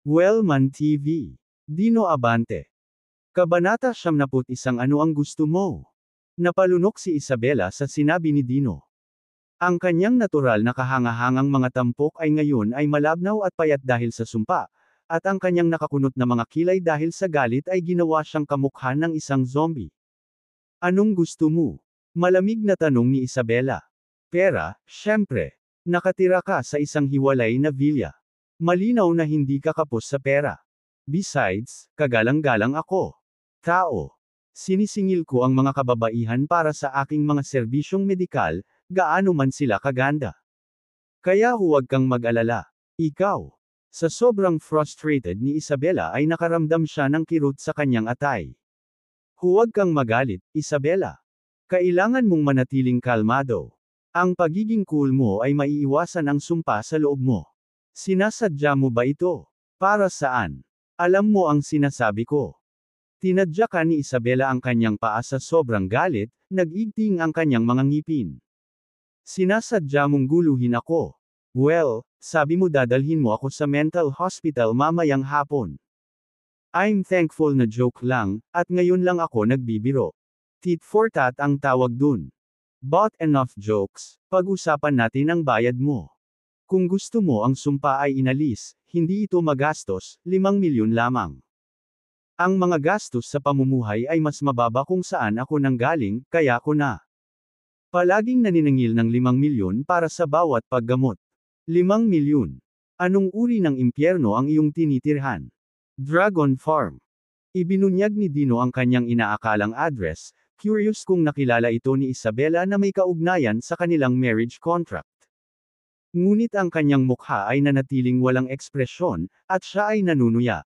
Wellman TV. Dino Abante. Kabanata 71. Ano ang gusto mo? Napalunok si Isabela sa sinabi ni Dino. Ang kanyang natural na kahangahangang mga tampok ay ngayon ay malabnaw at payat dahil sa sumpa, at ang kanyang nakakunot na mga kilay dahil sa galit ay ginawa siyang kamukha ng isang zombie. Anong gusto mo? Malamig na tanong ni Isabela. Pera, syempre. Nakatira ka sa isang hiwalay na villa. Malinaw na hindi ka kapos sa pera. Besides, kagalang-galang ako. Tao. Sinisingil ko ang mga kababaihan para sa aking mga serbisyong medikal, gaano man sila kaganda. Kaya huwag kang mag-alala. Ikaw. Sa sobrang frustrated ni Isabela ay nakaramdam siya ng kirot sa kanyang atay. Huwag kang magalit, Isabela. Kailangan mong manatiling kalmado. Ang pagiging cool mo ay maiiwasan ang sumpa sa loob mo. Sinasadya mo ba ito? Para saan? Alam mo ang sinasabi ko. Tinadya ka ni Isabela ang kanyang paa sa sobrang galit, nag-igting ang kanyang mga ngipin. Sinasadya mong guluhin ako. Well, sabi mo dadalhin mo ako sa mental hospital mamayang hapon. I'm thankful na joke lang, at ngayon lang ako nagbibiro. Tit for tat ang tawag dun. But enough jokes, pag-usapan natin ang bayad mo. Kung gusto mo ang sumpa ay inalis, hindi ito magastos, 5 milyon lamang. Ang mga gastos sa pamumuhay ay mas mababa kung saan ako nanggaling, kaya ko na. Palaging naniningil ng 5 milyon para sa bawat paggamot. 5 milyon. Anong uri ng impyerno ang iyong tinitirhan? Dragon Farm. Ibinunyag ni Dino ang kanyang inaakalang address, curious kung nakilala ito ni Isabela na may kaugnayan sa kanilang marriage contract. Ngunit ang kanyang mukha ay nanatiling walang ekspresyon, at siya ay nanunuya.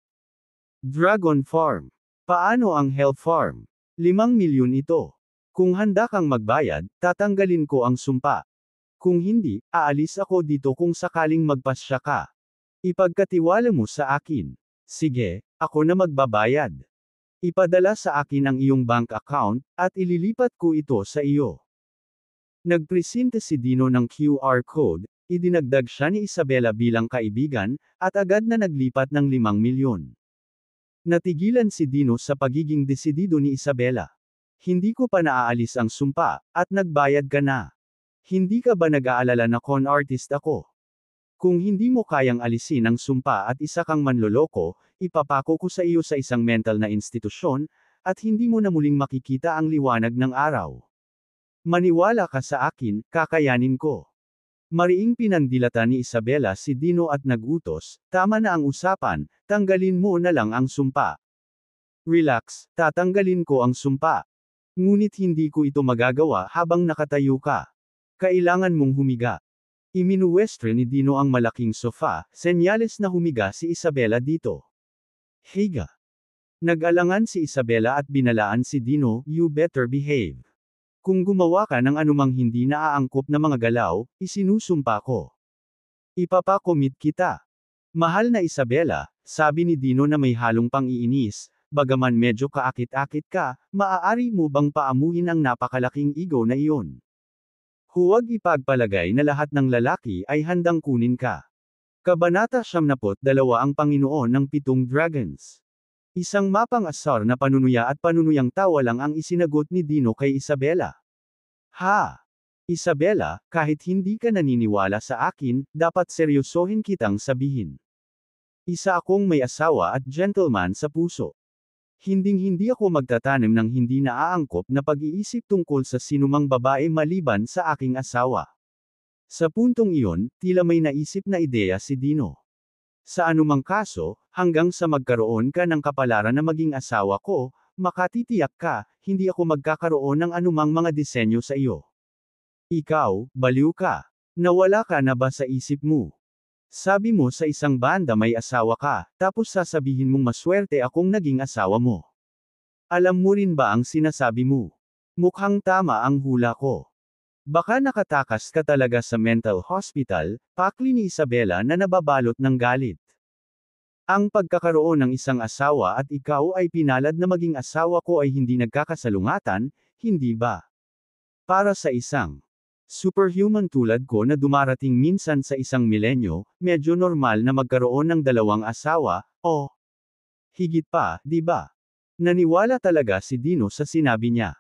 Dragon Farm. Paano ang Hell Farm? 5 milyon ito. Kung handa kang magbayad, tatanggalin ko ang sumpa. Kung hindi, aalis ako dito kung sakaling magpasya ka. Ipagkatiwala mo sa akin. Sige, ako na magbabayad. Ipadala sa akin ang iyong bank account, at ililipat ko ito sa iyo. Nagpresente si Dino ng QR code, idinagdag siya ni Isabela bilang kaibigan, at agad na naglipat ng 5 milyon. Natigilan si Dino sa pagiging desidido ni Isabela. Hindi ko pa naaalis ang sumpa, at nagbayad ka na. Hindi ka ba nag-aalala na con artist ako? Kung hindi mo kayang alisin ang sumpa at isa kang manloloko, ipapako ko sa iyo sa isang mental na institusyon, at hindi mo na muling makikita ang liwanag ng araw. Maniwala ka sa akin, kakayanin ko. Mariing pinandilata ni Isabela si Dino at nagutos, tama na ang usapan, tanggalin mo na lang ang sumpa. Relax, tatanggalin ko ang sumpa. Ngunit hindi ko ito magagawa habang nakatayo ka. Kailangan mong humiga. Iminuwestre ni Dino ang malaking sofa, senyales na humiga si Isabela dito. Higa. Nag-alangan si Isabela at binalaan si Dino, you better behave. Kung gumawa ka ng anumang hindi naaangkop na mga galaw, isinusumpa ko. Ipapakomit kita. Mahal na Isabela, sabi ni Dino na may halong pang-iinis, bagaman medyo kaakit-akit ka, maaari mo bang paamuhin ang napakalaking ego na iyon? Huwag ipagpalagay na lahat ng lalaki ay handang kunin ka. Kabanata 72 ang Panginoon ng 7 Dragons. Isang mapang-asar na panunuya at panunuyang tawa lang ang isinagot ni Dino kay Isabela. Ha! Isabela, kahit hindi ka naniniwala sa akin, dapat seryosohin kitang sabihin. Isa akong may asawa at gentleman sa puso. Hinding-hindi ako magtatanim ng hindi naaangkop na pag-iisip tungkol sa sinumang babae maliban sa aking asawa. Sa puntong iyon, tila may naisip na ideya si Dino. Sa anumang kaso, hanggang sa magkaroon ka ng kapalaran na maging asawa ko, makatitiyak ka, hindi ako magkakaroon ng anumang mga disenyo sa iyo. Ikaw, baliw ka. Nawala ka na ba sa isip mo? Sabi mo sa isang banda may asawa ka, tapos sasabihin mong maswerte akong naging asawa mo. Alam mo rin ba ang sinasabi mo? Mukhang tama ang hula ko. Baka nakatakas ka talaga sa mental hospital, pakli ni Isabela na nababalot ng galit. Ang pagkakaroon ng isang asawa at ikaw ay pinalad na maging asawa ko ay hindi nagkakasalungatan, hindi ba? Para sa isang Superhuman tulad ko na dumarating minsan sa isang milenyo, medyo normal na magkaroon ng dalawang asawa, o higit pa, di ba? Naniwala talaga si Dino sa sinabi niya.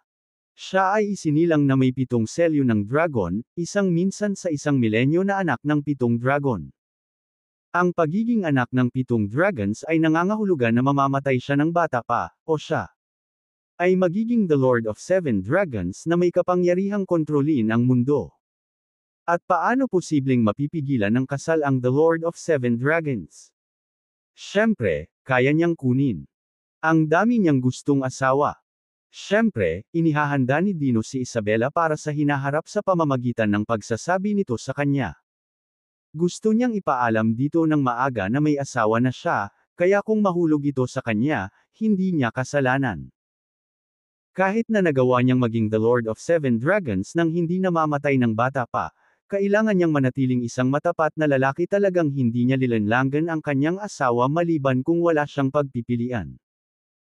Siya ay isinilang na may 7 selyo ng dragon, isang minsan sa isang milenyo na anak ng 7 dragon. Ang pagiging anak ng 7 dragons ay nangangahulugan na mamamatay siya ng bata pa, o siya ay magiging the Lord of 7 Dragons na may kapangyarihang kontrolin ang mundo. At paano posibleng mapipigilan ng kasal ang the Lord of 7 Dragons? Siyempre, kaya niyang kunin. Ang dami niyang gustong asawa. Siyempre, inihahanda ni Dino si Isabela para sa hinaharap sa pamamagitan ng pagsasabi nito sa kanya. Gusto niyang ipaalam dito ng maaga na may asawa na siya, kaya kung mahulog ito sa kanya, hindi niya kasalanan. Kahit na nagawa niyang maging the Lord of 7 Dragons nang hindi namamatay ng bata pa, kailangan niyang manatiling isang matapat na lalaki talagang hindi niya lilanlangan ang kanyang asawa maliban kung wala siyang pagpipilian.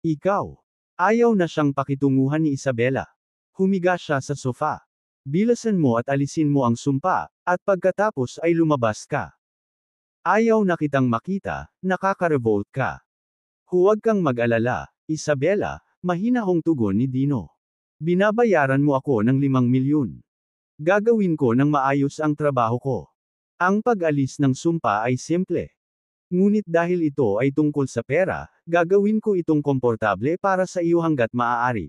Ikaw. Ayaw na siyang pakitunguhan ni Isabela. Humiga siya sa sofa. Bilasan mo at alisin mo ang sumpa, at pagkatapos ay lumabas ka. Ayaw na kitang makita, nakaka-revolt ka. Huwag kang mag-alala, Isabela. Mahinahong tugon ni Dino. Binabayaran mo ako ng 5 milyon. Gagawin ko ng maayos ang trabaho ko. Ang pag-alis ng sumpa ay simple. Ngunit dahil ito ay tungkol sa pera, gagawin ko itong komportable para sa iyo hanggat maaari.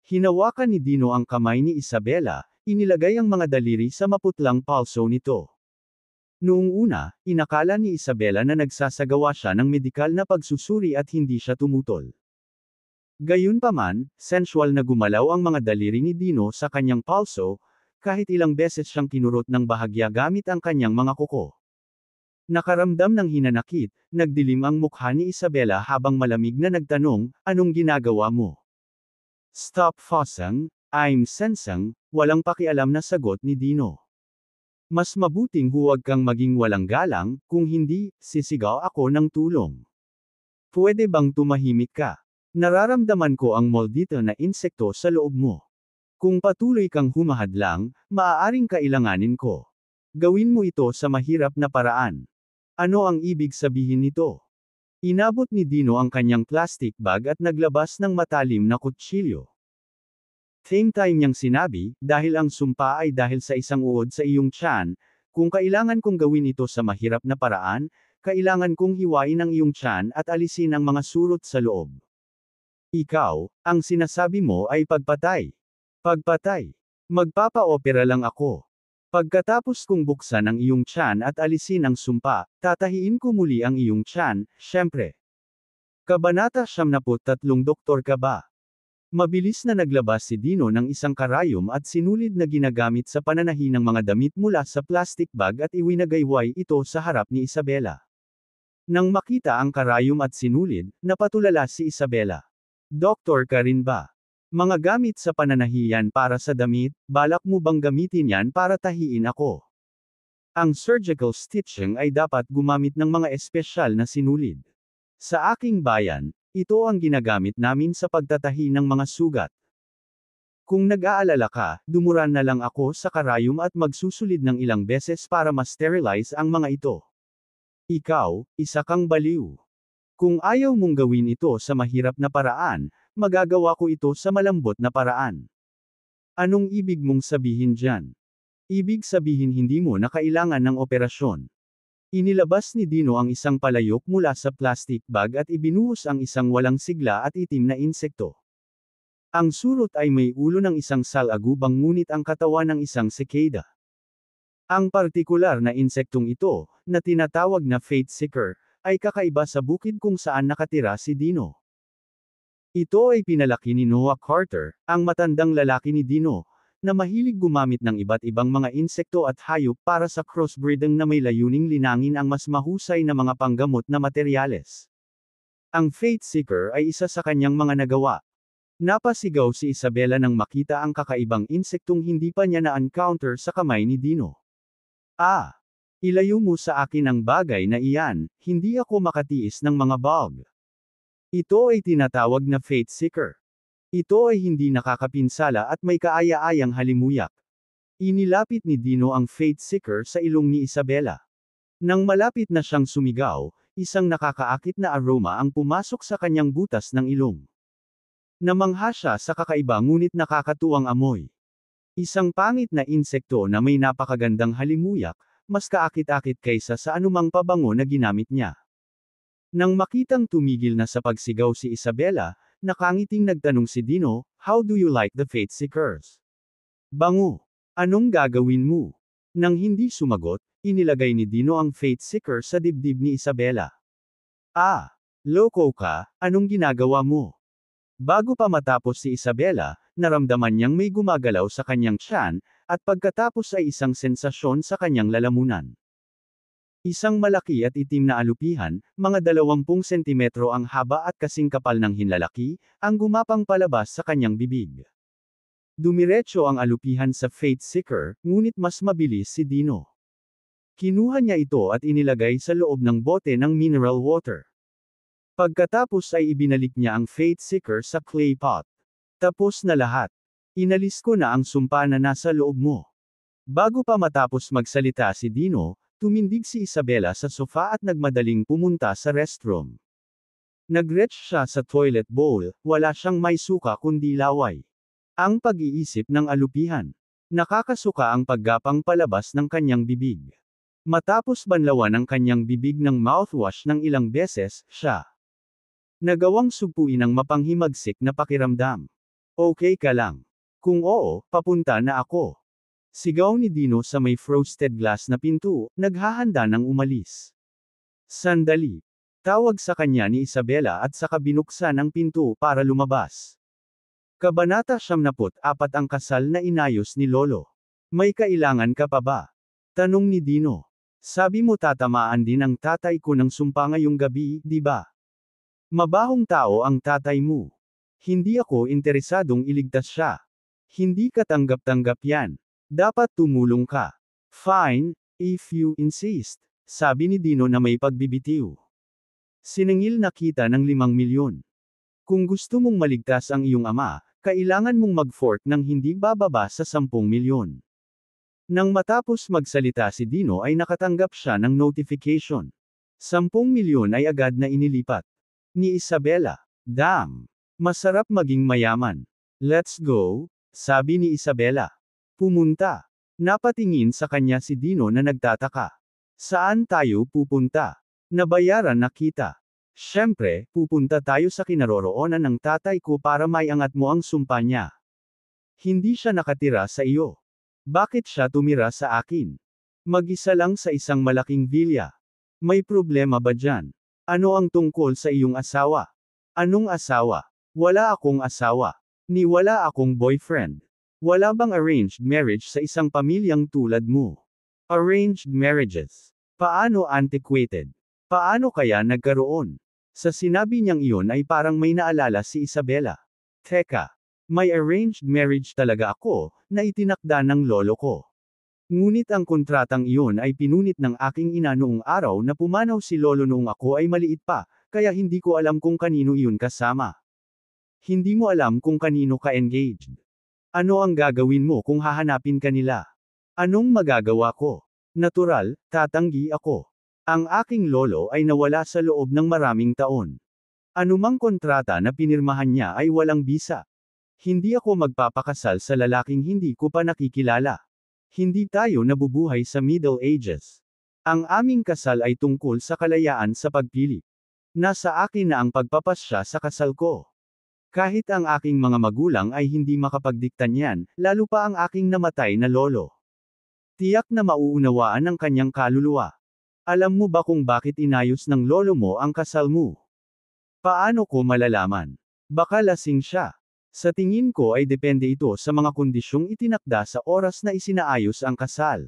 Hinawakan ni Dino ang kamay ni Isabela, inilagay ang mga daliri sa maputlang palso nito. Noong una, inakala ni Isabela na nagsasagawa siya ng medikal na pagsusuri at hindi siya tumutol. Gayunpaman, sensual na gumalaw ang mga daliri ni Dino sa kanyang palso, kahit ilang beses siyang kinurot ng bahagya gamit ang kanyang mga kuko. Nakaramdam ng hinanakit, nagdilim ang mukha ni Isabela habang malamig na nagtanong, anong ginagawa mo? Stop fussing, I'm sensing, walang pakialam na sagot ni Dino. Mas mabuting huwag kang maging walang galang, kung hindi, sisigaw ako ng tulong. Pwede bang tumahimik ka? Nararamdaman ko ang maldito na insekto sa loob mo. Kung patuloy kang humahadlang, maaaring kailanganin ko. Gawin mo ito sa mahirap na paraan. Ano ang ibig sabihin nito? Inabot ni Dino ang kanyang plastic bag at naglabas ng matalim na kutsilyo. Same time niyang sinabi, dahil ang sumpa ay dahil sa isang uod sa iyong tiyan, kung kailangan kong gawin ito sa mahirap na paraan, kailangan kong hiwain ang iyong tiyan at alisin ang mga surot sa loob. Ikaw, ang sinasabi mo ay pagpatay. Pagpatay. Magpapa-opera lang ako. Pagkatapos kong buksan ang iyong tiyan at alisin ang sumpa, tatahiin ko muli ang iyong tiyan, syempre. Kabanata 73 Doktor ka ba? Mabilis na naglabas si Dino ng isang karayom at sinulid na ginagamit sa pananahi ng mga damit mula sa plastic bag at iwinagayway ito sa harap ni Isabela. Nang makita ang karayom at sinulid, napatulala si Isabela. Doktor ka rin ba? Mga gamit sa pananahiyan para sa damit, balak mo bang gamitin yan para tahiin ako? Ang surgical stitching ay dapat gumamit ng mga espesyal na sinulid. Sa aking bayan, ito ang ginagamit namin sa pagtatahi ng mga sugat. Kung nag-aalala ka, dumuran na lang ako sa karayom at magsusulid ng ilang beses para ma-sterilize ang mga ito. Ikaw, isa kang baliw. Kung ayaw mong gawin ito sa mahirap na paraan, magagawa ko ito sa malambot na paraan. Anong ibig mong sabihin dyan? Ibig sabihin hindi mo na kailangan ng operasyon. Inilabas ni Dino ang isang palayok mula sa plastic bag at ibinuhos ang isang walang sigla at itim na insekto. Ang surot ay may ulo ng isang salagubang ngunit ang katawan ng isang cicada. Ang partikular na insektong ito, na tinatawag na fate seeker, ay kakaiba sa bukid kung saan nakatira si Dino. Ito ay pinalaki ni Noah Carter, ang matandang lalaki ni Dino, na mahilig gumamit ng iba't ibang mga insekto at hayop para sa crossbreeding na may layuning linangin ang mas mahusay na mga panggamot na materyales. Ang Fate Seeker ay isa sa kanyang mga nagawa. Napasigaw si Isabela nang makita ang kakaibang insektong hindi pa niya na-encounter sa kamay ni Dino. Ah! Ilayo mo sa akin ang bagay na iyan, hindi ako makatiis ng mga bug. Ito ay tinatawag na Fate Seeker. Ito ay hindi nakakapinsala at may kaaya-ayang halimuyak. Inilapit ni Dino ang Fate Seeker sa ilong ni Isabela. Nang malapit na siyang sumigaw, isang nakakaakit na aroma ang pumasok sa kanyang butas ng ilong. Namangha siya sa kakaiba ngunit nakakatuwang amoy. Isang pangit na insekto na may napakagandang halimuyak, mas kaakit-akit kaysa sa anumang pabango na ginamit niya. Nang makitang tumigil na sa pagsigaw si Isabela, nakangiting nagtanong si Dino, "How do you like the Fate Seekers?" "Bango. Anong gagawin mo?" Nang hindi sumagot, inilagay ni Dino ang Fate Seeker sa dibdib ni Isabela. "Ah! Loko ka, anong ginagawa mo?" Bago pa matapos si Isabela, naramdaman niyang may gumagalaw sa kanyang tiyan, at pagkatapos ay isang sensasyon sa kanyang lalamunan. Isang malaki at itim na alupihan, mga 20 sentimetro ang haba at kasing kapal ng hinlalaki, ang gumapang palabas sa kanyang bibig. Dumiretso ang alupihan sa Fate Seeker, ngunit mas mabilis si Dino. Kinuha niya ito at inilagay sa loob ng bote ng mineral water. Pagkatapos ay ibinalik niya ang Fate Seeker sa clay pot. "Tapos na lahat. Inalis ko na ang sumpa na nasa loob mo." Bago pa matapos magsalita si Dino, tumindig si Isabela sa sofa at nagmadaling pumunta sa restroom. Nag-reach siya sa toilet bowl, wala siyang may suka kundi laway. Ang pag-iisip ng alupihan. Nakakasuka ang paggapang palabas ng kanyang bibig. Matapos banlawan ang kanyang bibig ng mouthwash ng ilang beses, siya nagawang sugpuin ang mapanghimagsik na pakiramdam. "Okay ka lang? Kung oo, papunta na ako." Sigaw ni Dino sa may frosted glass na pinto, naghahanda ng umalis. "Sandali." Tawag sa kanya ni Isabela at saka binuksan ang pinto para lumabas. Kabanata 74 ang kasal na inayos ni Lolo. "May kailangan ka pa ba?" Tanong ni Dino. "Sabi mo tatamaan din ang tatay ko ng sumpa ngayong gabi, di ba? Mabahong tao ang tatay mo. Hindi ako interesadong iligtas siya. Hindi ka tanggap-tanggap yan. Dapat tumulong ka." "Fine, if you insist," sabi ni Dino na may pagbibitiw. Siningil na kita ng 5 milyon. "Kung gusto mong maligtas ang iyong ama, kailangan mong mag-fork ng hindi bababa sa 10 milyon. Nang matapos magsalita si Dino ay nakatanggap siya ng notification. 10 milyon ay agad na inilipat ni Isabela. "Damn! Masarap maging mayaman. Let's go," sabi ni Isabela. Pumunta. Napatingin sa kanya si Dino na nagtataka. "Saan tayo pupunta? Nabayaran na kita." "Siyempre, pupunta tayo sa kinaroroonan ng tatay ko para maiangat mo ang sumpa niya. Hindi siya nakatira sa iyo. Bakit siya tumira sa akin? Mag-isa lang sa isang malaking villa. May problema ba dyan? Ano ang tungkol sa iyong asawa?" "Anong asawa? Wala akong asawa. Ni wala akong boyfriend. Wala bang arranged marriage sa isang pamilyang tulad mo?" "Arranged marriages? Paano antiquated? Paano kaya nagkaroon?" Sa sinabi niyang iyon ay parang may naalala si Isabela. "Teka, may arranged marriage talaga ako, na itinakda ng lolo ko. Ngunit ang kontratang iyon ay pinunit ng aking ina noong araw na pumanaw si lolo noong ako ay maliit pa, kaya hindi ko alam kung kanino iyon kasama." "Hindi mo alam kung kanino ka engaged? Ano ang gagawin mo kung hahanapin ka nila?" "Anong magagawa ko? Natural, tatanggi ako. Ang aking lolo ay nawala sa loob ng maraming taon. Anumang kontrata na pinirmahan niya ay walang bisa. Hindi ako magpapakasal sa lalaking hindi ko pa nakikilala. Hindi tayo nabubuhay sa Middle Ages. Ang aming kasal ay tungkol sa kalayaan sa pagpili. Nasa akin na ang pagpapasya sa kasal ko. Kahit ang aking mga magulang ay hindi makapagdikta niyan, lalo pa ang aking namatay na lolo. Tiyak na mauunawaan ng kanyang kaluluwa. Alam mo ba kung bakit inayos ng lolo mo ang kasal mo?" "Paano ko malalaman? Baka lasing siya. Sa tingin ko ay depende ito sa mga kondisyong itinakda sa oras na isinaayos ang kasal."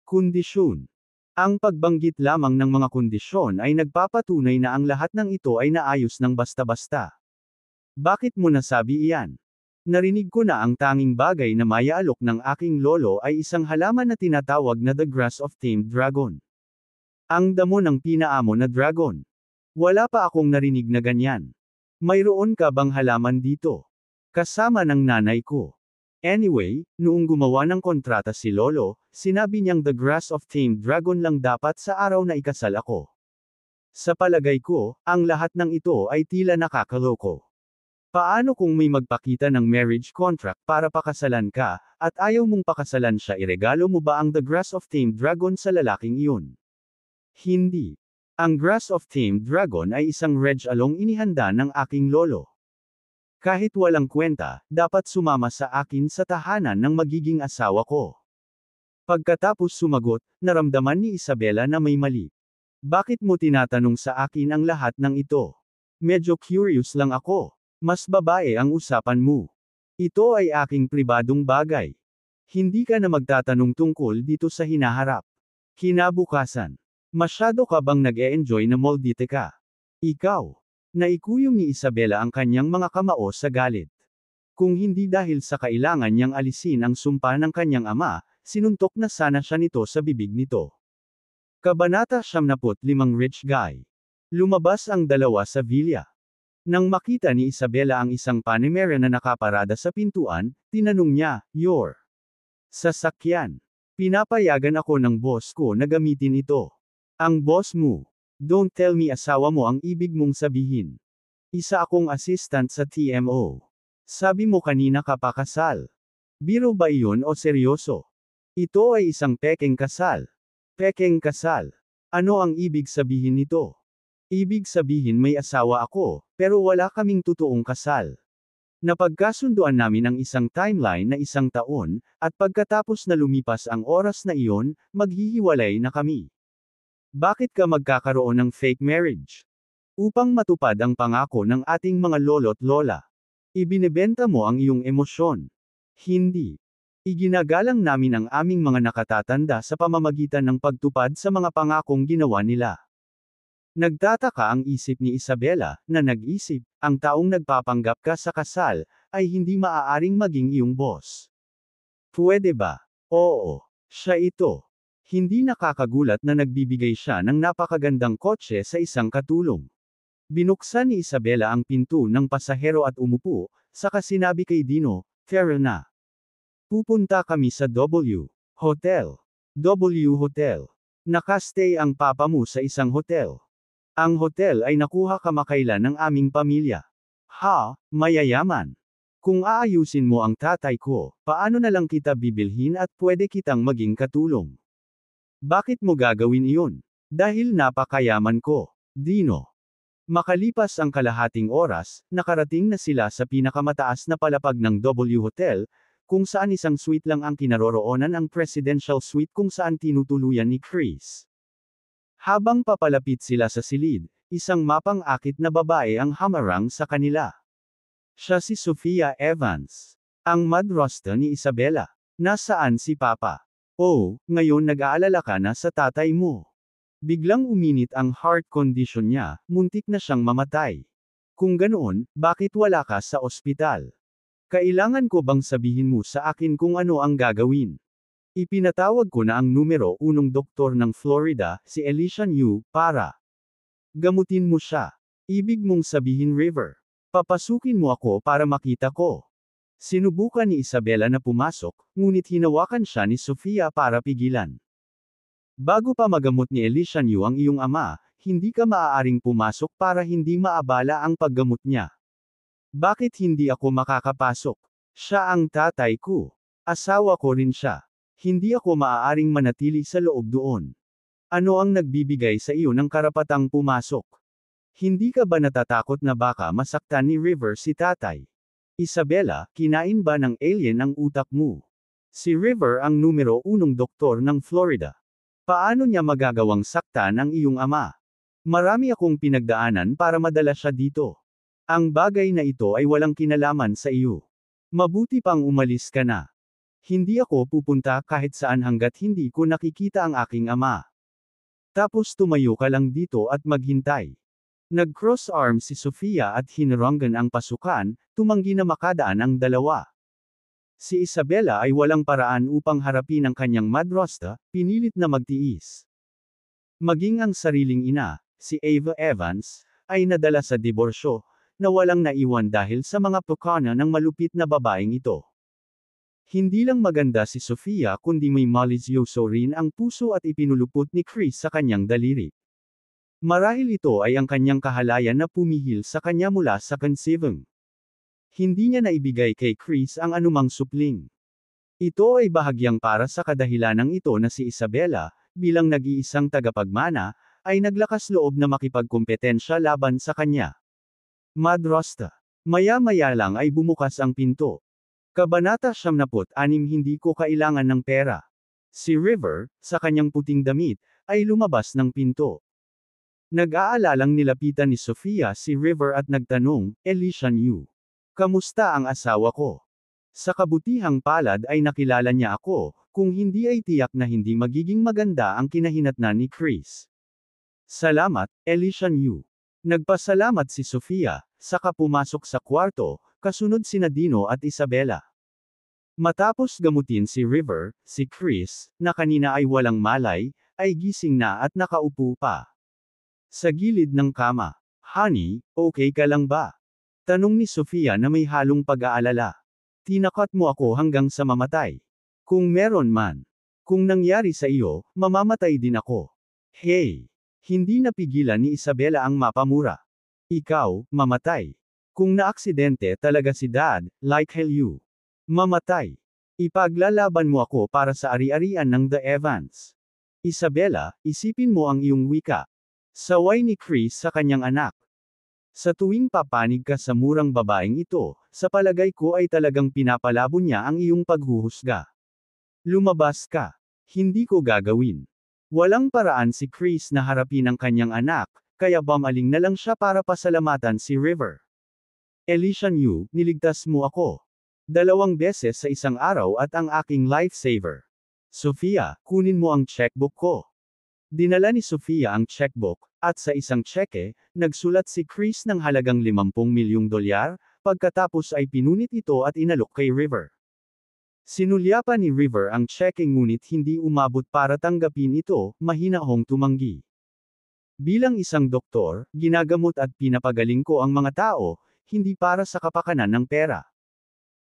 Kondisyon. Ang pagbanggit lamang ng mga kondisyon ay nagpapatunay na ang lahat ng ito ay naayos ng basta-basta. "Bakit mo nasabi iyan?" "Narinig ko na ang tanging bagay na mayaalok ng aking lolo ay isang halaman na tinatawag na the grass of tamed dragon. Ang damo ng pinaamo na dragon. Wala pa akong narinig na ganyan. Mayroon ka bang halaman dito?" "Kasama ng nanay ko." Anyway, noong gumawa ng kontrata si Lolo, sinabi niyang the grass of tamed dragon lang dapat sa araw na ikasal ako. Sa palagay ko, ang lahat ng ito ay tila nakakaloko. Paano kung may magpakita ng marriage contract para pakasalan ka, at ayaw mong pakasalan siya, iregalo mo ba ang the grass of tamed dragon sa lalaking iyon? Hindi. Ang grass of tamed dragon ay isang regalong inihanda ng aking lolo. Kahit walang kwenta, dapat sumama sa akin sa tahanan ng magiging asawa ko. Pagkatapos sumagot, naramdaman ni Isabela na may mali. Bakit mo tinatanong sa akin ang lahat ng ito? Medyo curious lang ako. Mas babae ang usapan mo. Ito ay aking pribadong bagay. Hindi ka na magtatanong tungkol dito sa hinaharap. Kinabukasan. Masyado ka bang nag-e-enjoy na moldite ka? Ikaw. Naikuyom ni Isabela ang kanyang mga kamao sa galit. Kung hindi dahil sa kailangan niyang alisin ang sumpa ng kanyang ama, sinuntok na sana siya nito sa bibig nito. Kabanata 75 Rich Guy. Lumabas ang dalawa sa villa. Nang makita ni Isabela ang isang Panamera na nakaparada sa pintuan, tinanong niya, "Your sasakyan? Pinapayagan ako ng boss ko na gamitin ito." "Ang boss mo? Don't tell me asawa mo ang ibig mong sabihin. Isa akong assistant sa TMO. Sabi mo kanina ka pa kasal. Biro ba iyon o seryoso? Ito ay isang pekeng kasal." "Pekeng kasal? Ano ang ibig sabihin nito?" "Ibig sabihin may asawa ako, pero wala kaming totoong kasal. Napagkasunduan namin ang isang timeline na 1 taon, at pagkatapos na lumipas ang oras na iyon, maghihiwalay na kami. Bakit ka magkakaroon ng fake marriage? Upang matupad ang pangako ng ating mga lolo't lola. Ibinebenta mo ang iyong emosyon. Hindi. Iginagalang namin ang aming mga nakatatanda sa pamamagitan ng pagtupad sa mga pangakong ginawa nila." Nagtataka ang isip ni Isabela, na nag-isip, ang taong nagpapanggap ka sa kasal, ay hindi maaaring maging iyong boss. Pwede ba? Oo. Siya ito. Hindi nakakagulat na nagbibigay siya ng napakagandang kotse sa isang katulong. Binuksan ni Isabela ang pinto ng pasahero at umupo, saka sinabi kay Dino, "Tara na. Pupunta kami sa W. Hotel. W Hotel. Nakastay ang papa mo sa isang hotel. Ang hotel ay nakuha kamakailan ng aming pamilya." "Ha, mayayaman. Kung aayusin mo ang tatay ko, paano na lang kita bibilhin at pwede kitang maging katulong?" "Bakit mo gagawin iyon?" "Dahil napakayaman ko." Dino. Makalipas ang kalahating oras, nakarating na sila sa pinakamataas na palapag ng W Hotel, kung saan isang suite lang ang kinaroroonan, ang presidential suite kung saan tinutuluyan ni Chris. Habang papalapit sila sa silid, isang mapang-akit na babae ang hamarang sa kanila. Siya si Sophia Evans. Ang madrasta ni Isabela. "Nasaan si Papa?" "Oh, ngayon nag-aalala ka na sa tatay mo." Biglang uminit ang heart condition niya, muntik na siyang mamatay. "Kung ganoon, bakit wala ka sa ospital? Kailangan ko bang sabihin mo sa akin kung ano ang gagawin?" "Ipinatawag ko na ang numero 1 doktor ng Florida, si Elisha New, para gamutin mo siya." "Ibig mong sabihin River? Papasukin mo ako para makita ko." Sinubukan ni Isabela na pumasok, ngunit hinawakan siya ni Sofia para pigilan. "Bago pa magamot ni Elisha New ang iyong ama, hindi ka maaaring pumasok para hindi maabala ang paggamot niya." "Bakit hindi ako makakapasok? Siya ang tatay ko. Asawa ko rin siya. Hindi ako maaaring manatili sa loob doon. Ano ang nagbibigay sa iyo ng karapatang pumasok? Hindi ka ba natatakot na baka masaktan ni River si tatay?" "Isabela, kinain ba ng alien ang utak mo? Si River ang numero 1 doktor ng Florida. Paano niya magagawang saktan ang iyong ama? Marami akong pinagdaanan para madala siya dito. Ang bagay na ito ay walang kinalaman sa iyo. Mabuti pang umalis ka na. Hindi ako pupunta kahit saan hanggat hindi ko nakikita ang aking ama." Tapos tumayo ka lang dito at maghintay. Nag-cross arms si Sofia at hinaranggan ang pasukan, tumanggi na makadaan ang dalawa. Si Isabela ay walang paraan upang harapin ang kanyang madrasta, pinilit na magtiis. Maging ang sariling ina, si Ava Evans, ay nadala sa diborsyo, na walang naiwan dahil sa mga pukana ng malupit na babaeng ito. Hindi lang maganda si Sofia kundi may malisyoso rin ang puso at ipinulupot ni Chris sa kanyang daliri. Marahil ito ay ang kanyang kahalayan na pumihil sa kanya mula sa conceiving. Hindi niya naibigay kay Chris ang anumang supling. Ito ay bahagyang para sa kadahilanang ito na si Isabela, bilang nag-iisang tagapagmana, ay naglakas loob na makipagkompetensya laban sa kanya. Madrasta. Maya-maya lang ay bumukas ang pinto. Kabanata 76. Hindi ko kailangan ng pera. Si River, sa kanyang puting damit, ay lumabas ng pinto. Nag-aalalang nilapitan ni Sofia si River at nagtanong, Alicia New. Kamusta ang asawa ko? Sa kabutihang palad ay nakilala niya ako, kung hindi ay tiyak na hindi magiging maganda ang kinahinatnan ni Chris. Salamat, Alicia New. Nagpasalamat si Sofia, saka pumasok sa kwarto, kasunod sina Dino at Isabela. Matapos gamutin si River, si Chris, na kanina ay walang malay, ay gising na at nakaupo pa. Sa gilid ng kama. Honey, okay ka lang ba? Tanong ni Sofia na may halong pag-aalala. Tinakat mo ako hanggang sa mamatay. Kung meron man. Kung nangyari sa iyo, mamamatay din ako. Hey! Hindi napigilan ni Isabela ang mapamura. Ikaw, mamatay. Kung naaksidente talaga si Dad, like hell you. Mamatay. Ipaglalaban mo ako para sa ari-arian ng The Evans. Isabela, isipin mo ang iyong wika. Saway ni Chris sa kanyang anak. Sa tuwing papanig ka sa murang babaeng ito, sa palagay ko ay talagang pinapalabo niya ang iyong paghuhusga. Lumabas ka. Hindi ko gagawin. Walang paraan si Chris na harapin ang kanyang anak, kaya bumaling na lang siya para pasalamatan si River. Alicia New, niligtas mo ako. 2 beses sa isang araw at ang aking lifesaver. Sofia, kunin mo ang checkbook ko. Dinala ni Sofia ang checkbook, at sa isang tseke, nagsulat si Chris ng halagang $50 milyong, pagkatapos ay pinunit ito at inalok kay River. Sinulyapan ni River ang tseke ngunit hindi umabot para tanggapin ito, mahinahong tumanggi. Bilang isang doktor, ginagamot at pinapagaling ko ang mga tao, hindi para sa kapakanan ng pera.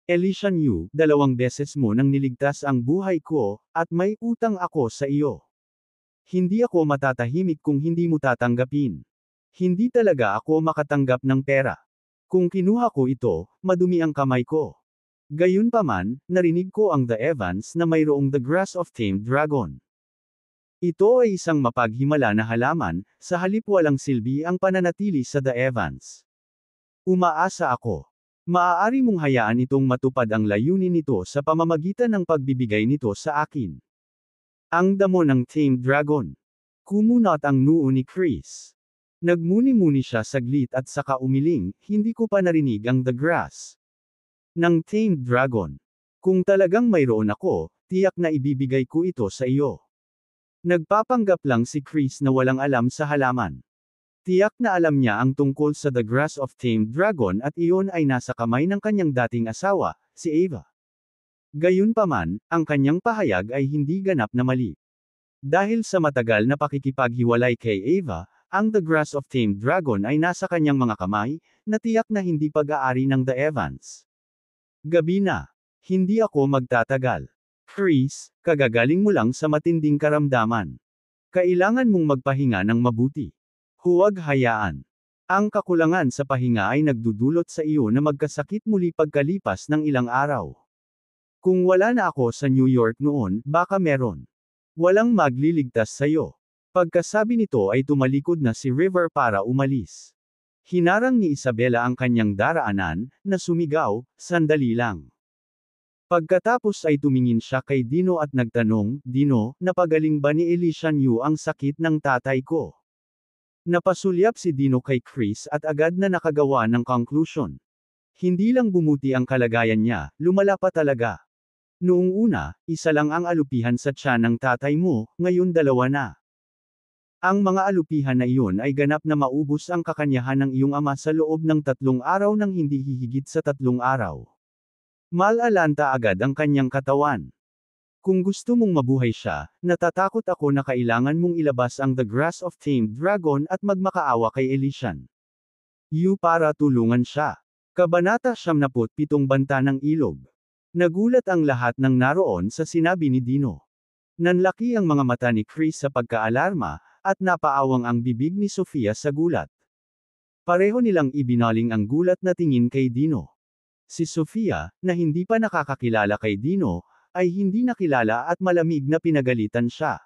Alicia New, 2 beses mo nang niligtas ang buhay ko, at may utang ako sa iyo. Hindi ako matatahimik kung hindi mo tatanggapin. Hindi talaga ako makatanggap ng pera. Kung kinuha ko ito, madumi ang kamay ko. Gayunpaman, narinig ko ang The Evans na mayroong The Grass of Tamed Dragon. Ito ay isang mapaghimala na halaman, sa halip walang silbi ang pananatili sa The Evans. Umaasa ako. Maaari mong hayaan itong matupad ang layunin nito sa pamamagitan ng pagbibigay nito sa akin. Ang damo ng Tamed Dragon. Kumunot ang noo ni Chris. Nagmuni-muni siya saglit at saka umiling, hindi ko pa narinig ang The Grass ng Tamed Dragon. Kung talagang mayroon ako, tiyak na ibibigay ko ito sa iyo. Nagpapanggap lang si Chris na walang alam sa halaman. Tiyak na alam niya ang tungkol sa The Grass of Tamed Dragon at iyon ay nasa kamay ng kanyang dating asawa, si Ava. Gayunpaman, ang kanyang pahayag ay hindi ganap na mali. Dahil sa matagal na pakikipaghiwalay kay Ava, ang The Grass of Tamed Dragon ay nasa kanyang mga kamay, na tiyak na hindi pag-aari ng The Evans. Gabi na. Hindi ako magtatagal. Chris, kagagaling mo lang sa matinding karamdaman. Kailangan mong magpahinga ng mabuti. Huwag hayaan. Ang kakulangan sa pahinga ay nagdudulot sa iyo na magkasakit muli pagkalipas ng ilang araw. Kung wala na ako sa New York noon, baka meron. Walang magliligtas sa'yo. Pagkasabi nito ay tumalikod na si River para umalis. Hinarang ni Isabela ang kanyang daraanan, na sumigaw, sandali lang. Pagkatapos ay tumingin siya kay Dino at nagtanong, Dino, napagaling ba ni Alicia New ang sakit ng tatay ko? Napasulyap si Dino kay Chris at agad na nakagawa ng conclusion. Hindi lang bumuti ang kalagayan niya, lumala pa talaga. Noong una, isa lang ang alupihan sa tiyan ng tatay mo, ngayon 2 na. Ang mga alupihan na iyon ay ganap na maubos ang kakanyahan ng iyong ama sa loob ng 3 araw nang hindi hihigit sa 3 araw. Malalanta agad ang kanyang katawan. Kung gusto mong mabuhay siya, natatakot ako na kailangan mong ilabas ang The Grass of Tamed Dragon at magmakaawa kay Elysian. You para tulungan siya. Kabanata 77. Banta ng Ilog. Nagulat ang lahat ng naroon sa sinabi ni Dino. Nanlaki ang mga mata ni Chris sa pagkaalarma, at napaawang ang bibig ni Sofia sa gulat. Pareho nilang ibinaling ang gulat na tingin kay Dino. Si Sofia, na hindi pa nakakakilala kay Dino, ay hindi nakilala at malamig na pinagalitan siya.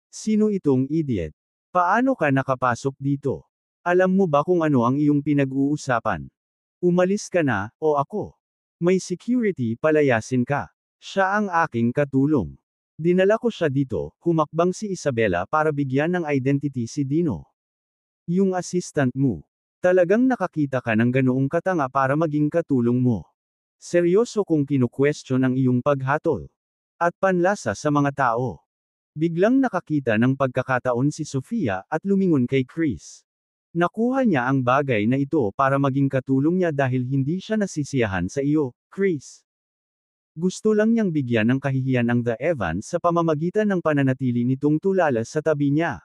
Sino itong idiot? Paano ka nakapasok dito? Alam mo ba kung ano ang iyong pinag-uusapan? Umalis ka na, o ako? May security, palayasin ka. Siya ang aking katulong. Dinala ko siya dito, humakbang si Isabela para bigyan ng identity si Dino. Yung assistant mo. Talagang nakakita ka ng ganoong katanga para maging katulong mo. Seryoso kung kinu-question ang iyong paghatol. At panlasa sa mga tao. Biglang nakakita ng pagkakataon si Sofia at lumingon kay Chris. Nakuha niya ang bagay na ito para maging katulong niya dahil hindi siya nasisiyahan sa iyo, Chris. Gusto lang niyang bigyan ng kahihiyan ang The Evans sa pamamagitan ng pananatili nitong tulala sa tabi niya.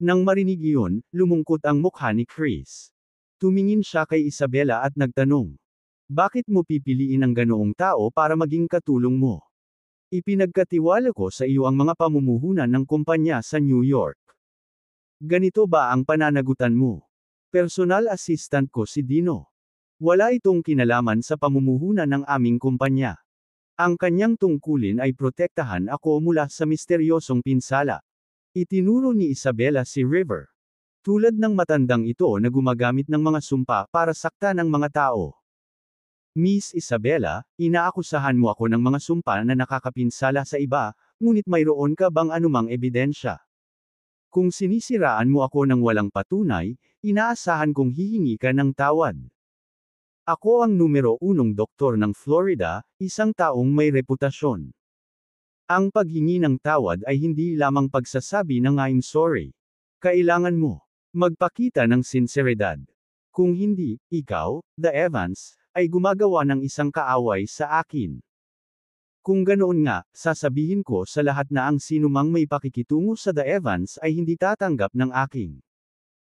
Nang marinig iyon, lumungkot ang mukha ni Chris. Tumingin siya kay Isabela at nagtanong. Bakit mo pipiliin ang ganoong tao para maging katulong mo? Ipinagkatiwala ko sa iyo ang mga pamumuhunan ng kumpanya sa New York. Ganito ba ang pananagutan mo? Personal assistant ko si Dino. Wala itong kinalaman sa pamumuhunan ng aming kumpanya. Ang kanyang tungkulin ay protektahan ako mula sa misteryosong pinsala. Itinuro ni Isabela si River. Tulad ng matandang ito na gumagamit ng mga sumpa para saktan ang mga tao. Miss Isabela, inaakusahan mo ako ng mga sumpa na nakakapinsala sa iba, ngunit mayroon ka bang anumang ebidensya? Kung sinisiraan mo ako ng walang patunay, inaasahan kong hihingi ka ng tawad. Ako ang numero 1 doktor ng Florida, isang taong may reputasyon. Ang paghingi ng tawad ay hindi lamang pagsasabi ng I'm sorry. Kailangan mo magpakita ng sinseridad. Kung hindi, ikaw, The Evans, ay gumagawa ng isang kaaway sa akin. Kung ganoon nga, sasabihin ko sa lahat na ang sinumang may pakikitungo sa The Evans ay hindi tatanggap ng aking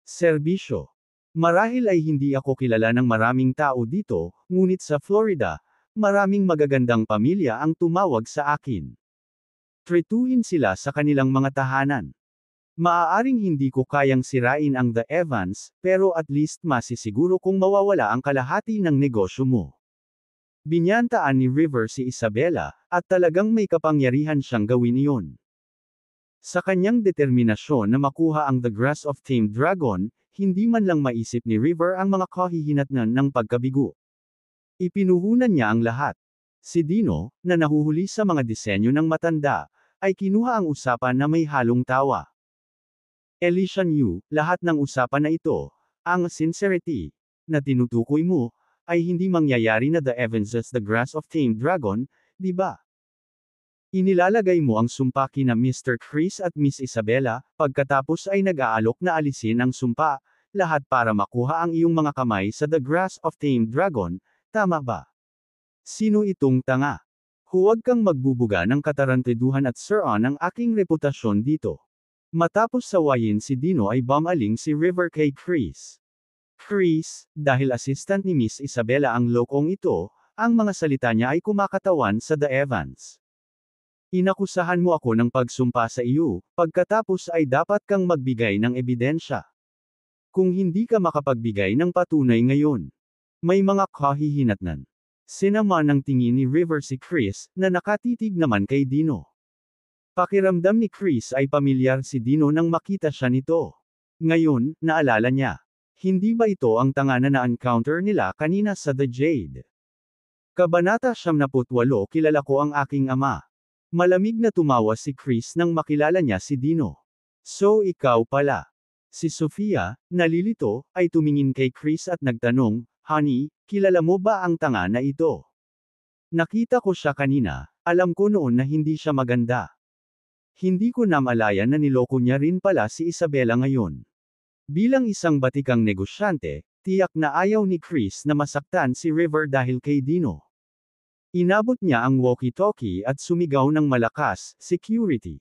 serbisyo. Marahil ay hindi ako kilala ng maraming tao dito, ngunit sa Florida, maraming magagandang pamilya ang tumawag sa akin. Tretuhin sila sa kanilang mga tahanan. Maaaring hindi ko kayang sirain ang The Evans, pero at least masisiguro kung mawawala ang kalahati ng negosyo mo. Binyantaan ni River si Isabela, at talagang may kapangyarihan siyang gawin iyon. Sa kanyang determinasyon na makuha ang The Grass of Tame Dragon, hindi man lang maisip ni River ang mga kahihinatnan ng pagkabigo. Ipinuhunan niya ang lahat. Si Dino, na nahuhuli sa mga disenyo ng matanda, ay kinuha ang usapan na may halong tawa. Alicia knew, lahat ng usapan na ito, ang sincerity, na tinutukoy mo, ay hindi mangyayari na The Evanses The Grass of Tame Dragon, di ba? Inilalagay mo ang sumpa kina Mr. Chris at Miss Isabela, pagkatapos ay nag-aalok na alisin ang sumpa, lahat para makuha ang iyong mga kamay sa The Grass of Tame Dragon, tama ba? Sino itong tanga? Huwag kang magbubuga ng katarantiduhan at siraan ang aking reputasyon dito. Matapos sawayin si Dino ay bumaling si River kay Chris. Chris, dahil assistant ni Miss Isabela ang lokong ito, ang mga salita niya ay kumakatawan sa The Evans. Inakusahan mo ako ng pagsumpa sa iyo, pagkatapos ay dapat kang magbigay ng ebidensya. Kung hindi ka makapagbigay ng patunay ngayon, may mga kahihinatnan. Sinama ng tingin ni River si Chris, na nakatitig naman kay Dino. Pakiramdam ni Chris ay pamilyar si Dino nang makita siya nito. Ngayon, naalala niya. Hindi ba ito ang tanga na na-encounter nila kanina sa The Jade? Kabanata 78 Kilala ko ang aking ama. Malamig na tumawa si Chris nang makilala niya si Dino. So ikaw pala. Si Sofia, nalilito, ay tumingin kay Chris at nagtanong, Honey, kilala mo ba ang tanga na ito? Nakita ko siya kanina, alam ko noon na hindi siya maganda. Hindi ko namalayan na niloko niya rin pala si Isabela ngayon. Bilang isang batikang negosyante, tiyak na ayaw ni Chris na masaktan si River dahil kay Dino. Inabot niya ang walkie-talkie at sumigaw ng malakas, security.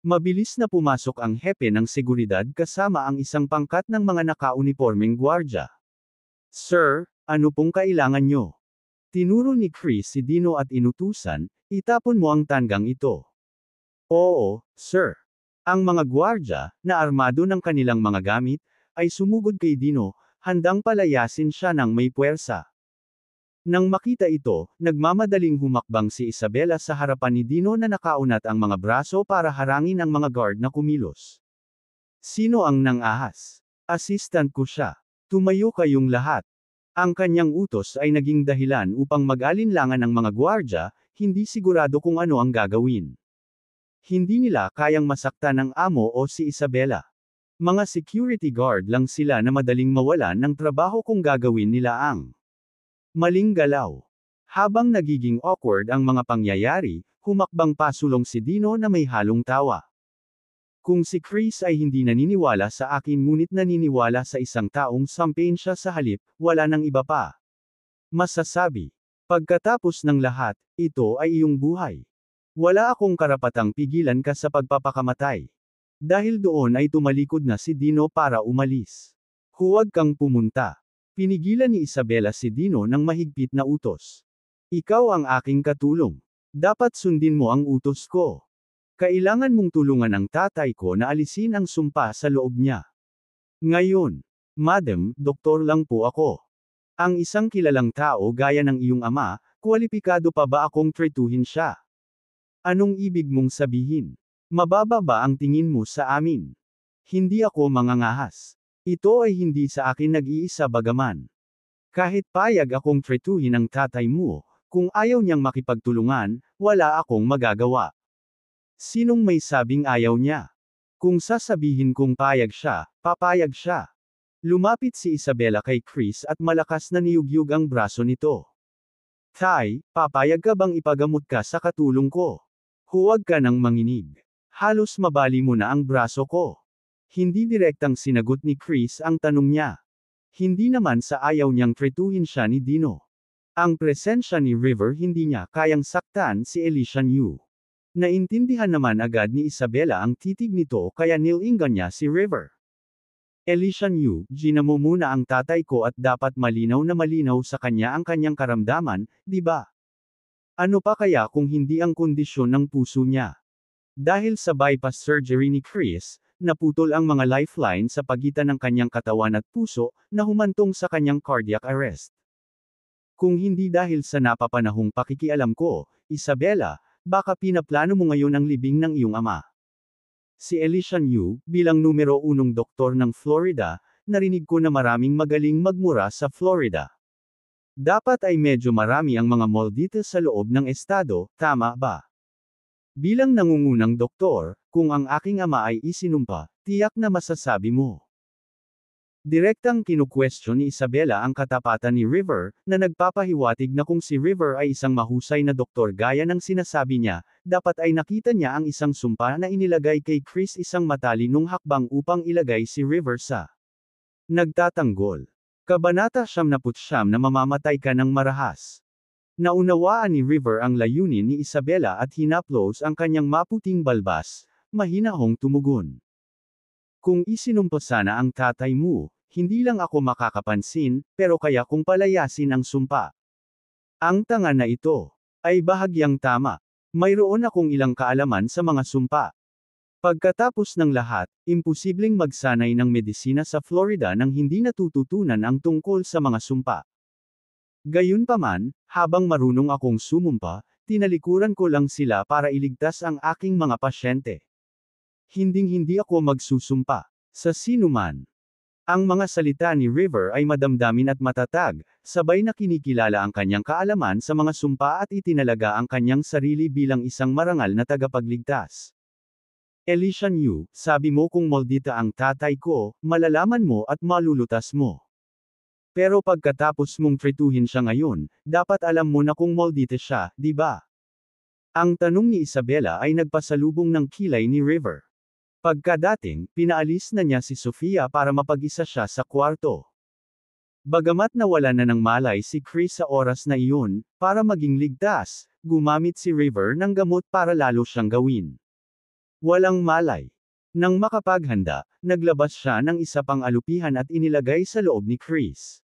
Mabilis na pumasok ang hepe ng seguridad kasama ang isang pangkat ng mga nakaunipormeng gwardya. Sir, ano pong kailangan nyo? Tinuro ni Chris si Dino at inutusan, itapon mo ang tanggang ito. Oo, sir. Ang mga gwardya, na armado ng kanilang mga gamit, ay sumugod kay Dino, handang palayasin siya ng may puwersa. Nang makita ito, nagmamadaling humakbang si Isabela sa harapan ni Dino na nakaunat ang mga braso para harangin ang mga guard na kumilos. Sino ang nang-ahas? Assistant ko siya. Tumayo kayong lahat. Ang kanyang utos ay naging dahilan upang mag-alinlangan ang mga gwardya, hindi sigurado kung ano ang gagawin. Hindi nila kayang masaktan ang amo o si Isabela. Mga security guard lang sila na madaling mawalan ng trabaho kung gagawin nila ang maling galaw. Habang nagiging awkward ang mga pangyayari, humakbang pasulong si Dino na may halong tawa. Kung si Chris ay hindi naniniwala sa akin ngunit naniniwala sa isang taong sampain siya sa halip, wala nang iba pa. Masasabi. Pagkatapos ng lahat, ito ay iyong buhay. Wala akong karapatang pigilan ka sa pagpapakamatay. Dahil doon ay tumalikod na si Dino para umalis. Huwag kang pumunta. Pinigilan ni Isabela si Dino ng mahigpit na utos. Ikaw ang aking katulong. Dapat sundin mo ang utos ko. Kailangan mong tulungan ang tatay ko na alisin ang sumpa sa loob niya. Ngayon, Madam, doktor lang po ako. Ang isang kilalang tao gaya ng iyong ama, kwalipikado pa ba akong tretuhin siya? Anong ibig mong sabihin? Mababa ba ang tingin mo sa amin? Hindi ako mangangahas. Ito ay hindi sa akin nag-iisa bagaman. Kahit payag akong tretuhin ang tatay mo, kung ayaw niyang makipagtulungan, wala akong magagawa. Sinong may sabing ayaw niya? Kung sasabihin kong payag siya, papayag siya. Lumapit si Isabela kay Chris at malakas na niyugyug ang braso nito. Tay, papayag ka bang ipagamot ka sa katulong ko? Huwag ka nang manginig. Halos mabali mo na ang braso ko. Hindi direktang sinagot ni Chris ang tanong niya. Hindi naman sa ayaw niyang tretuhin siya ni Dino. Ang presensya ni River hindi niya kayang saktan si Alicia New. Naintindihan naman agad ni Isabela ang titig nito kaya nilingan niya si River. Alicia New, gina mo muna ang tatay ko at dapat malinaw na malinaw sa kanya ang kanyang karamdaman, di ba? Ano pa kaya kung hindi ang kondisyon ng puso niya? Dahil sa bypass surgery ni Chris, naputol ang mga lifeline sa pagitan ng kanyang katawan at puso, na humantong sa kanyang cardiac arrest. Kung hindi dahil sa napapanahong pakikialam ko, Isabela, baka pinaplano mo ngayon ang libing ng iyong ama. Si Alicia New, bilang numero 1 doktor ng Florida, narinig ko na maraming magaling magmura sa Florida. Dapat ay medyo marami ang mga mall dito sa loob ng estado, tama ba? Bilang nangungunang doktor, kung ang aking ama ay isinumpa, tiyak na masasabi mo. Direktang kinu-question ni Isabela ang katapatan ni River, na nagpapahiwatig na kung si River ay isang mahusay na doktor gaya ng sinasabi niya, dapat ay nakita niya ang isang sumpa na inilagay kay Chris isang matalinong hakbang upang ilagay si River sa nagtatanggol. Kabanata 79 na mamamatay ka ng marahas. Naunawaan ni River ang layunin ni Isabela at hinaplos ang kanyang maputing balbas, mahinahong tumugon. Kung isinumpa sana ang tatay mo, hindi lang ako makakapansin, pero kaya kung palayasin ang sumpa. Ang tanga na ito ay bahagyang tama. Mayroon akong ilang kaalaman sa mga sumpa. Pagkatapos ng lahat, imposibleng magsanay ng medisina sa Florida nang hindi natututunan ang tungkol sa mga sumpa. Gayunpaman, habang marunong akong sumumpa, tinalikuran ko lang sila para iligtas ang aking mga pasyente. Hinding-hindi ako magsusumpa sa sinuman. Ang mga salita ni River ay madamdamin at matatag, sabay na kinikilala ang kanyang kaalaman sa mga sumpa at itinalaga ang kanyang sarili bilang isang marangal na tagapagligtas. Alicia New, sabi mo kung moldita ang tatay ko, malalaman mo at malulutas mo. Pero pagkatapos mong tretuhin siya ngayon, dapat alam mo na kung moldita siya, di ba? Ang tanong ni Isabela ay nagpasalubong ng kilay ni River. Pagkadating, pinaalis na niya si Sofia para mapag-isa siya sa kwarto. Bagamat nawala na ng malay si Chris sa oras na iyon, para maging ligtas, gumamit si River ng gamot para lalo siyang gawin walang malay. Nang makapaghanda, naglabas siya ng isa pang alupihan at inilagay sa loob ni Chris.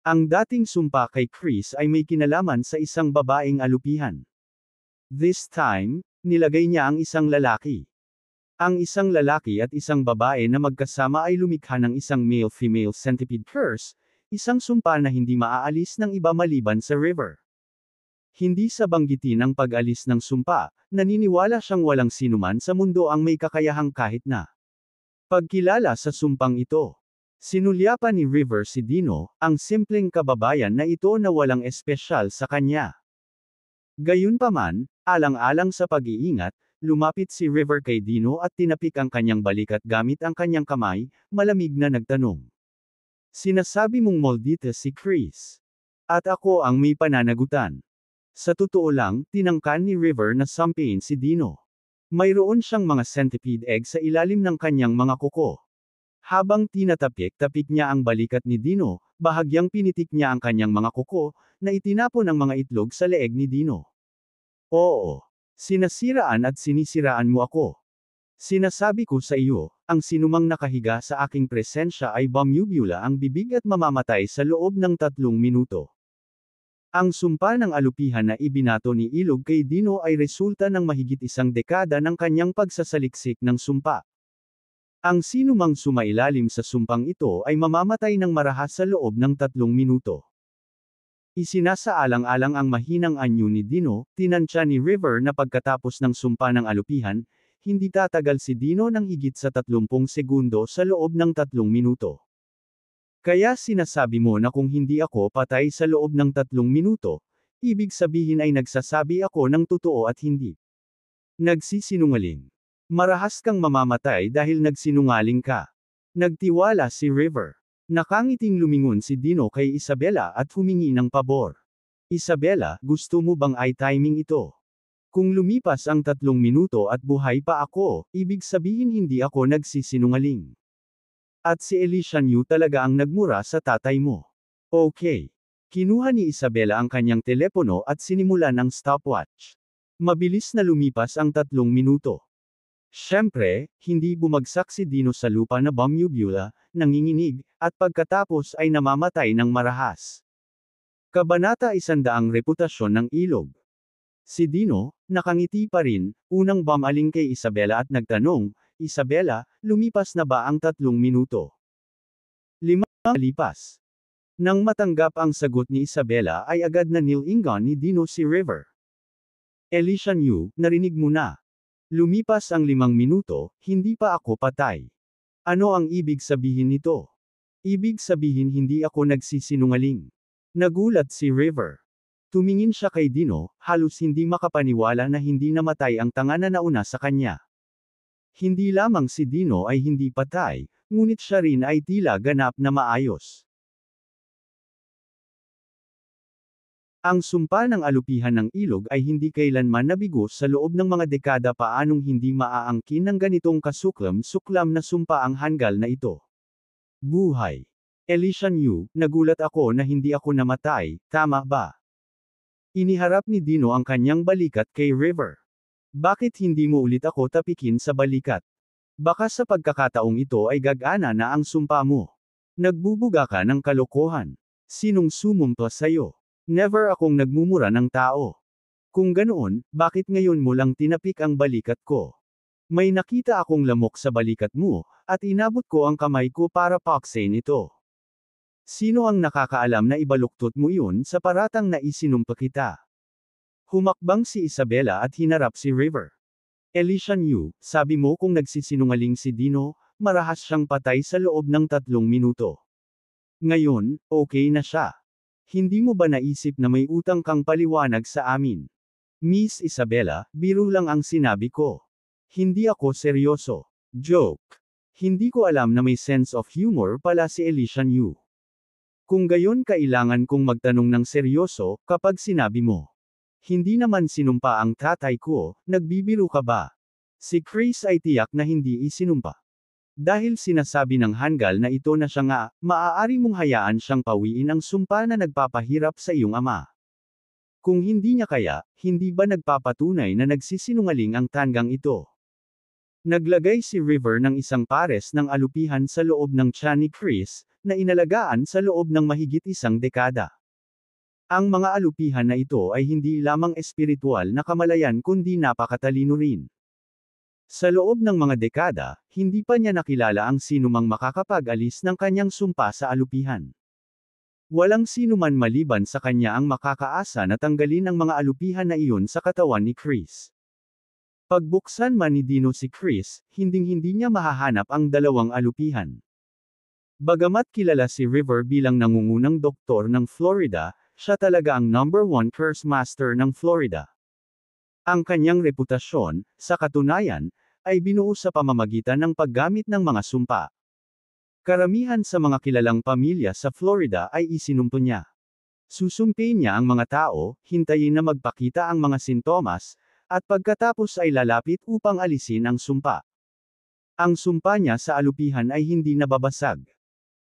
Ang dating sumpa kay Chris ay may kinalaman sa isang babaeng alupihan. This time, nilagay niya ang isang lalaki. Ang isang lalaki at isang babae na magkasama ay lumikha ng isang male-female centipede curse, isang sumpa na hindi maaalis ng iba maliban sa River. Hindi sa banggitin ang pag-alis ng sumpa, naniniwala siyang walang sinuman sa mundo ang may kakayahang kahit na pagkilala sa sumpang ito. Sinulyapan ni River si Dino, ang simpleng kababayan na ito na walang espesyal sa kanya. Gayunpaman, alang-alang sa pag-iingat, lumapit si River kay Dino at tinapik ang kanyang balikat gamit ang kanyang kamay, malamig na nagtanong. Sinasabi mong moldita si Chris. At ako ang may pananagutan. Sa totoo lang, tinangkan ni River na sampain si Dino. Mayroon siyang mga centipede egg sa ilalim ng kanyang mga kuko. Habang tinatapik-tapik niya ang balikat ni Dino, bahagyang pinitik niya ang kanyang mga kuko, na itinapon ang mga itlog sa leeg ni Dino. Oo. Sinasiraan at sinisiraan mo ako. Sinasabi ko sa iyo, ang sinumang nakahiga sa aking presensya ay bumubula ang bibig at mamamatay sa loob ng 3 minuto. Ang sumpa ng alupihan na ibinato ni Ilog kay Dino ay resulta ng mahigit 1 dekada ng kanyang pagsasaliksik ng sumpa. Ang sinumang sumailalim sa sumpang ito ay mamamatay ng marahas sa loob ng 3 minuto. Isinasaalang-alang ang mahinang anyo ni Dino, tinansya ni River na pagkatapos ng sumpa ng alupihan, hindi tatagal si Dino ng higit sa 30 segundo sa loob ng 3 minuto. Kaya sinasabi mo na kung hindi ako patay sa loob ng 3 minuto, ibig sabihin ay nagsasabi ako ng totoo at hindi nagsisinungaling. Marahas kang mamamatay dahil nagsinungaling ka. Nagtiwala si River. Nakangiting lumingon si Dino kay Isabela at humingi ng pabor. Isabela, gusto mo bang i-timing ito? Kung lumipas ang 3 minuto at buhay pa ako, ibig sabihin hindi ako nagsisinungaling. At si Alicia New talaga ang nagmura sa tatay mo. Okay. Kinuha ni Isabela ang kanyang telepono at sinimulan ang stopwatch. Mabilis na lumipas ang 3 minuto. Siyempre, hindi bumagsak si Dino sa lupa na bumubula, nanginginig, at pagkatapos ay namamatay ng marahas. Kabanata 100 Reputasyon ng Ilog. Si Dino, nakangiti pa rin, unang bumaling kay Isabela at nagtanong, Isabela, lumipas na ba ang 3 minuto? 5 lipas. Nang matanggap ang sagot ni Isabela ay agad na nilingon ni Dino si River. Alicia New, narinig mo na. Lumipas ang 5 minuto, hindi pa ako patay. Ano ang ibig sabihin nito? Ibig sabihin hindi ako nagsisinungaling. Nagulat si River. Tumingin siya kay Dino, halos hindi makapaniwala na hindi namatay ang tanga na nauna sa kanya. Hindi lamang si Dino ay hindi patay, ngunit siya rin ay tila ganap na maayos. Ang sumpa ng alupihan ng ilog ay hindi kailanman nabigo sa loob ng mga dekada paanong hindi maaangkin ng ganitong kasuklam-suklam na sumpa ang hanggal na ito. Buhay. Alicia New, nagulat ako na hindi ako namatay, tama ba? Iniharap ni Dino ang kanyang balikat kay River. Bakit hindi mo ulit ako tapikin sa balikat? Baka sa pagkakataong ito ay gagana na ang sumpa mo. Nagbubuga ka ng kalokohan. Sinong sumumpa sa'yo? Never akong nagmumura ng tao. Kung ganoon, bakit ngayon mo lang tinapik ang balikat ko? May nakita akong lamok sa balikat mo, at inabot ko ang kamay ko para paksain ito. Sino ang nakakaalam na ibaluktot mo iyon sa paratang na isinumpa kita? Humakbang si Isabela at hinarap si River. Alicia New, sabi mo kung nagsisinungaling si Dino, marahas siyang patay sa loob ng 3 minuto. Ngayon, okay na siya. Hindi mo ba naisip na may utang kang paliwanag sa amin? Miss Isabela, biro lang ang sinabi ko. Hindi ako seryoso. Joke. Hindi ko alam na may sense of humor pala si Alicia New. Kung gayon kailangan kong magtanong ng seryoso, kapag sinabi mo. Hindi naman sinumpa ang tatay ko, nagbibiro ka ba? Si Chris ay tiyak na hindi isinumpa. Dahil sinasabi ng hanggal na ito na siya nga, maaari mong hayaan siyang pawiin ang sumpa na nagpapahirap sa iyong ama. Kung hindi niya kaya, hindi ba nagpapatunay na nagsisinungaling ang tanggang ito? Naglagay si River ng isang pares ng alupihan sa loob ng tiyan ni Chris, na inalagaan sa loob ng mahigit isang dekada. Ang mga alupihan na ito ay hindi lamang espiritual na kamalayan kundi napakatalino rin. Sa loob ng mga dekada, hindi pa niya nakilala ang sinumang makakapag-alis ng kanyang sumpa sa alupihan. Walang sinuman maliban sa kanya ang makakaasa na tanggalin ang mga alupihan na iyon sa katawan ni Chris. Pagbuksan man ni Dino si Chris, hinding-hindi niya mahahanap ang dalawang alupihan. Bagamat kilala si River bilang nangungunang doktor ng Florida, siya talaga ang #1 curse master ng Florida. Ang kanyang reputasyon, sa katunayan, ay binuo sa pamamagitan ng paggamit ng mga sumpa. Karamihan sa mga kilalang pamilya sa Florida ay isinumpo niya. Susumpiin niya ang mga tao, hintayin na magpakita ang mga sintomas, at pagkatapos ay lalapit upang alisin ang sumpa. Ang sumpa niya sa alupihan ay hindi nababasag.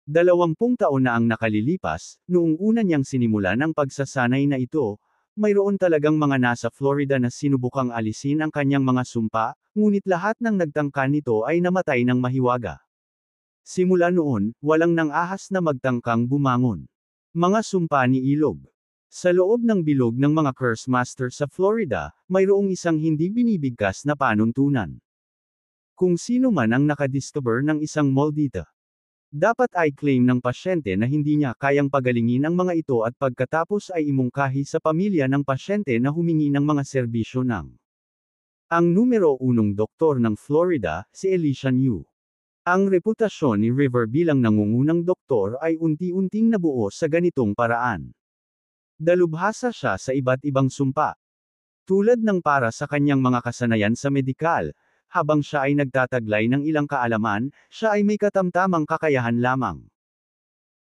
20 taon na ang nakalilipas, noong una niyang sinimulan ang pagsasanay na ito, mayroon talagang mga nasa Florida na sinubukang alisin ang kanyang mga sumpa, ngunit lahat ng nagtangka nito ay namatay ng mahiwaga. Simula noon, walang nang-ahas na magtangkang bumangon. Mga sumpa ni Ilog. Sa loob ng bilog ng mga curse master sa Florida, mayroong isang hindi binibigkas na panuntunan. Kung sino man ang nakadiscover ng isang moldita, dapat ay claim ng pasyente na hindi niya kayang pagalingin ang mga ito at pagkatapos ay imungkahi sa pamilya ng pasyente na humingi ng mga serbisyo ng ang numero 1 doktor ng Florida, si Elisha New. Ang reputasyon ni River bilang nangungunang doktor ay unti-unting nabuo sa ganitong paraan. Dalubhasa siya sa iba't ibang sumpa. Tulad ng para sa kanyang mga kasanayan sa medikal, habang siya ay nagtataglay ng ilang kaalaman, siya ay may katamtamang kakayahan lamang.